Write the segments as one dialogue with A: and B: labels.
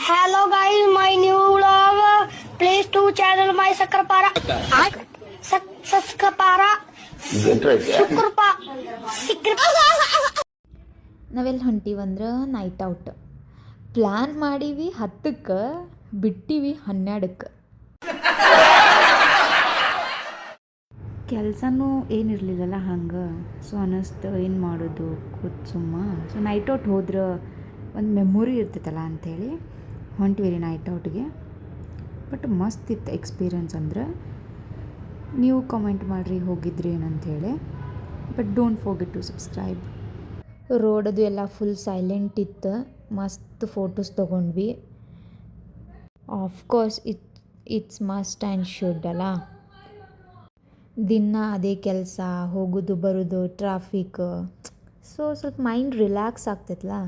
A: Hello guys, my new vlog. Please to channel my Sakrapara. Sakrapara.
B: ನಾವೆಲ್ಲಿ ಹೊಂಟೀವಂದ್ರೆ night out plan ಮಾಡೀವಿ 10ಕ್ಕೆ ಬಿಟ್ಟೀವಿ 12ಕ್ಕೆ. ಕೆಲಸನೂ ಏನಿರಲಿಲ್ಲಲ್ಲ ಹಂಗೆ. So ಅನ್ನಿಸ್ತು ಏನು ಮಾಡೋದು ಕೂತ್ ಸುಮ್ಮ. ಸೊ ನೈಟ್ ಔಟ್ ಹೋದ್ರೆ ಒಂದು ಮೆಮೊರಿ ಇರ್ತೈತಲ್ಲ ಅಂಥೇಳಿ ಹೊಂಟ್ವಿ ರೀ ನೈಟ್ ಔಟ್ಗೆ. ಬಟ್ ಮಸ್ತ್ ಇತ್ತು ಎಕ್ಸ್ಪೀರಿಯನ್ಸ್. ಅಂದ್ರೆ ನೀವು ಕಾಮೆಂಟ್ ಮಾಡಿರಿ ಹೋಗಿದ್ರಿ ಏನಂಥೇಳಿ. But don't forget to subscribe. ರೋಡದು ಎಲ್ಲ ಫುಲ್ ಸೈಲೆಂಟ್ ಇತ್ತು. ಮಸ್ತ್ ಫೋಟೋಸ್ ತೊಗೊಂಡ್ವಿ. Of course it's must and should ಅಲ್ಲ. ದಿನ ಅದೇ ಕೆಲಸ, ಹೋಗೋದು ಬರೋದು, ಟ್ರಾಫಿಕ್. ಸೊ ಸ್ವಲ್ಪ ಮೈಂಡ್ ರಿಲ್ಯಾಕ್ಸ್ ಆಗ್ತೈತಲ್ಲ.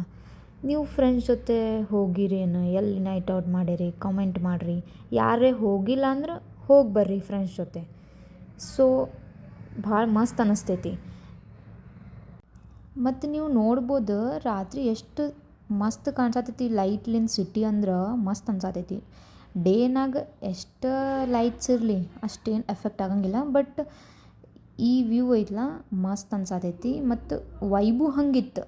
B: ನೀವು ಫ್ರೆಂಡ್ಸ್ ಜೊತೆ ಹೋಗಿರೇನು, ಎಲ್ಲಿ ನೈಟ್ ಔಟ್ ಮಾಡಿರಿ ಕಾಮೆಂಟ್ ಮಾಡಿರಿ. ಯಾರೇ ಹೋಗಿಲ್ಲ ಅಂದ್ರೆ ಹೋಗಿ ಬರ್ರಿ ಫ್ರೆಂಡ್ಸ್ ಜೊತೆ. ಸೊ ಭಾಳ ಮಸ್ತ್ ಅನ್ನಿಸ್ತೈತಿ. ಮತ್ತು ನೀವು ನೋಡ್ಬೋದು ರಾತ್ರಿ ಎಷ್ಟು ಮಸ್ತ್ ಕಾಣಿಸತೈತಿ ಲೈಟ್ಲಿಂದ ಸಿಟಿ ಅಂದ್ರೆ ಮಸ್ತ್ ಅನ್ಸತೈತಿ. ಡೇನಾಗ ಎಷ್ಟು ಲೈಟ್ಸ್ ಇರಲಿ ಅಷ್ಟೇನು ಎಫೆಕ್ಟ್ ಆಗಂಗಿಲ್ಲ. ಬಟ್ ಈ ವ್ಯೂ ಐತಲ್ಲ ಮಸ್ತ್ ಅನ್ಸತೈತಿ. ಮತ್ತು ವೈಬು ಹಂಗಿತ್ತು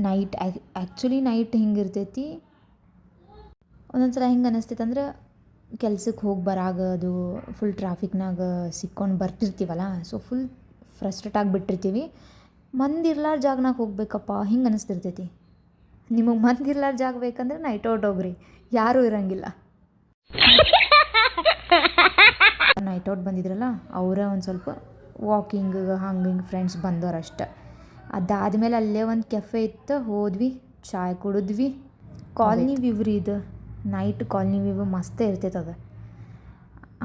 B: ನೈಟ್. ಆ್ಯಕ್ಚುಲಿ ನೈಟ್ ಹಿಂಗಿರ್ತೈತಿ. ಒಂದೊಂದು ಸಲ ಹೆಂಗೆ ಅನ್ನಿಸ್ತೈತೆ ಅಂದ್ರೆ ಕೆಲ್ಸಕ್ಕೆ ಹೋಗಿ ಬರಾಗದು ಫುಲ್ ಟ್ರಾಫಿಕ್ನಾಗ ಸಿಕ್ಕೊಂಡು ಬರ್ತಿರ್ತೀವಲ್ಲ. ಸೊ ಫುಲ್ ಫ್ರಸ್ಟ್ರೇಟ್ ಆಗಿಬಿಟ್ಟಿರ್ತೀವಿ. ಮಂದಿ ಇರ್ಲಾರ ಜಾಗನಾಗ ಹೋಗ್ಬೇಕಪ್ಪ ಹಿಂಗೆ ಅನ್ನಿಸ್ತಿರ್ತೈತಿ. ನಿಮಗೆ ಮಂದಿ ಇರ್ಲಾರ ಜಾಗ ಬೇಕಂದ್ರೆ ನೈಟ್ ಔಟ್ ಹೋಗ್ರಿ, ಯಾರೂ ಇರೋಂಗಿಲ್ಲ. ನೈಟ್ ಔಟ್ ಬಂದಿದ್ರಲ್ಲ ಅವರೇ ಒಂದು ಸ್ವಲ್ಪ ವಾಕಿಂಗ್ ಹಂಗೆ ಹಿಂಗೆ ಫ್ರೆಂಡ್ಸ್ ಬಂದವರಷ್ಟೆ. ಅದಾದಮೇಲೆ ಅಲ್ಲೇ ಒಂದು ಕೆಫೆ ಇತ್ತು, ಹೋದ್ವಿ, ಚಾಯ್ ಕುಡಿದ್ವಿ. ಕಾಲ್ನಿ ವ್ಯೂ ರೀ ಇದು. ನೈಟ್ ಕಾಲ್ನಿ ವ್ಯೂ ಮಸ್ತೇ ಇರ್ತೈತೆ ಅದು.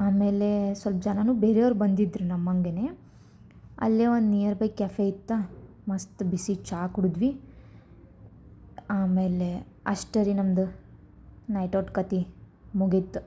B: ಆಮೇಲೆ ಸ್ವಲ್ಪ ಜನನೂ ಬೇರೆಯವ್ರು ಬಂದಿದ್ರು ನಮ್ಮಂಗೆ. ಅಲ್ಲೇ ಒಂದು ನಿಯರ್ ಬೈ ಕೆಫೆ ಇತ್ತು, ಮಸ್ತ್ ಬಿಸಿ ಚಹಾ ಕುಡಿದ್ವಿ. ಆಮೇಲೆ ಅಷ್ಟೇ ರೀ ನಮ್ಮದು ನೈಟ್ ಔಟ್ ಕತೆ ಮುಗೀತು.